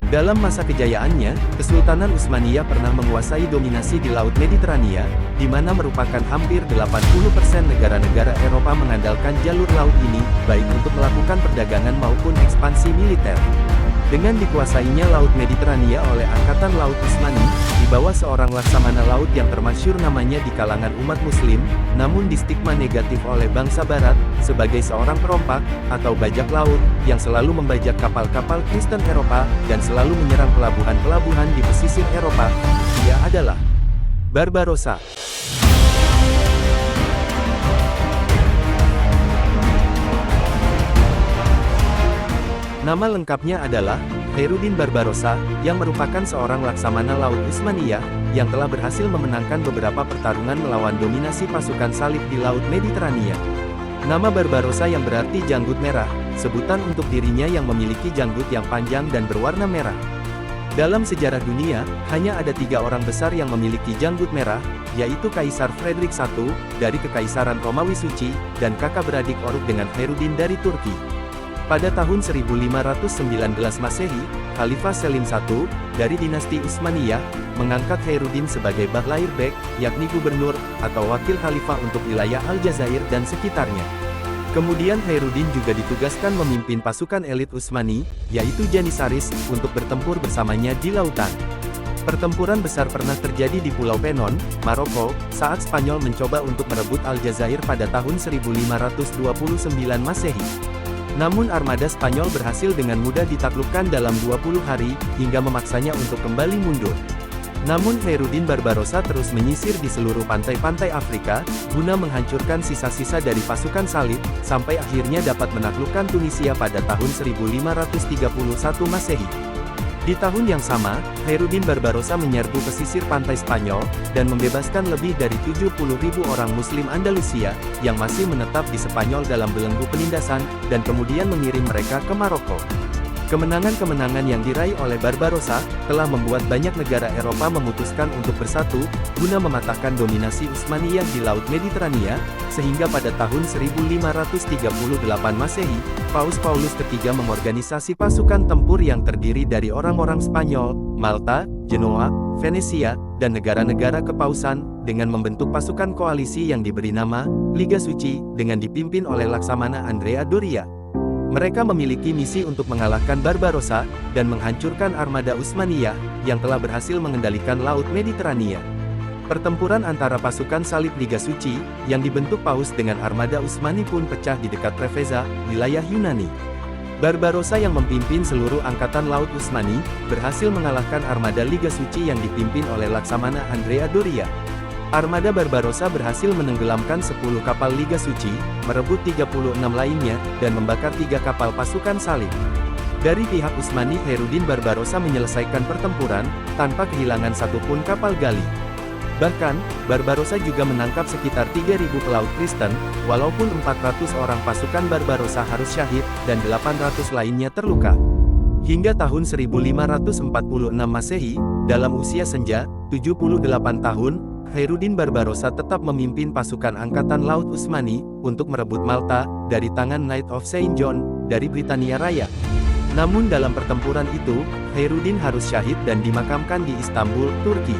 Dalam masa kejayaannya, Kesultanan Utsmaniyah pernah menguasai dominasi di Laut Mediterania, di mana merupakan hampir 80% negara-negara Eropa mengandalkan jalur laut ini, baik untuk melakukan perdagangan maupun ekspansi militer. Dengan dikuasainya Laut Mediterania oleh Angkatan Laut Utsmani, di bawah seorang laksamana laut yang termasyhur namanya di kalangan umat muslim, namun distigma negatif oleh bangsa barat, sebagai seorang perompak, atau bajak laut, yang selalu membajak kapal-kapal Kristen Eropa, dan selalu menyerang pelabuhan-pelabuhan di pesisir Eropa. Dia adalah Barbarossa. Nama lengkapnya adalah Khairuddin Barbarossa, yang merupakan seorang laksamana laut Utsmaniyah, yang telah berhasil memenangkan beberapa pertarungan melawan dominasi pasukan salib di Laut Mediterania. Nama Barbarossa yang berarti janggut merah, sebutan untuk dirinya yang memiliki janggut yang panjang dan berwarna merah. Dalam sejarah dunia, hanya ada 3 orang besar yang memiliki janggut merah, yaitu Kaisar Frederick I, dari Kekaisaran Romawi Suci, dan kakak beradik Oruk dengan Khairuddin dari Turki. Pada tahun 1519 Masehi, Khalifah Selim I, dari dinasti Utsmaniyah, mengangkat Khairuddin sebagai Bahlair Bek, yakni gubernur, atau wakil khalifah untuk wilayah Aljazair dan sekitarnya. Kemudian Khairuddin juga ditugaskan memimpin pasukan elit Utsmani, yaitu Janissaries, untuk bertempur bersamanya di lautan. Pertempuran besar pernah terjadi di Pulau Penon, Maroko, saat Spanyol mencoba untuk merebut Aljazair pada tahun 1529 Masehi. Namun armada Spanyol berhasil dengan mudah ditaklukkan dalam 20 hari, hingga memaksanya untuk kembali mundur. Namun Khairuddin Barbarossa terus menyisir di seluruh pantai-pantai Afrika, guna menghancurkan sisa-sisa dari pasukan salib, sampai akhirnya dapat menaklukkan Tunisia pada tahun 1531 Masehi. Di tahun yang sama, Khairuddin Barbarossa menyerbu pesisir pantai Spanyol, dan membebaskan lebih dari 70.000 orang Muslim Andalusia, yang masih menetap di Spanyol dalam belenggu penindasan, dan kemudian mengirim mereka ke Maroko. Kemenangan-kemenangan yang diraih oleh Barbarossa, telah membuat banyak negara Eropa memutuskan untuk bersatu, guna mematahkan dominasi Utsmaniyah di Laut Mediterania, sehingga pada tahun 1538 Masehi, Paus Paulus III mengorganisasi pasukan tempur yang terdiri dari orang-orang Spanyol, Malta, Genoa, Venesia, dan negara-negara kepausan, dengan membentuk pasukan koalisi yang diberi nama Liga Suci, dengan dipimpin oleh Laksamana Andrea Doria. Mereka memiliki misi untuk mengalahkan Barbarossa, dan menghancurkan armada Utsmaniyah, yang telah berhasil mengendalikan Laut Mediterania. Pertempuran antara pasukan salib Liga Suci, yang dibentuk Paus dengan armada Utsmani pun pecah di dekat Preveza, wilayah Yunani. Barbarossa yang memimpin seluruh angkatan laut Utsmani, berhasil mengalahkan armada Liga Suci yang dipimpin oleh Laksamana Andrea Doria. Armada Barbarossa berhasil menenggelamkan 10 kapal Liga Suci, merebut 36 lainnya, dan membakar 3 kapal pasukan salib. Dari pihak Utsmani, Khairuddin Barbarossa menyelesaikan pertempuran, tanpa kehilangan satupun kapal gali. Bahkan, Barbarossa juga menangkap sekitar 3.000 pelaut Kristen, walaupun 400 orang pasukan Barbarossa harus syahid, dan 800 lainnya terluka. Hingga tahun 1546 Masehi, dalam usia senja, 78 tahun, Khairuddin Barbarossa tetap memimpin pasukan Angkatan Laut Utsmani, untuk merebut Malta, dari tangan Knight of Saint John, dari Britania Raya. Namun dalam pertempuran itu, Khairuddin harus syahid dan dimakamkan di Istanbul, Turki.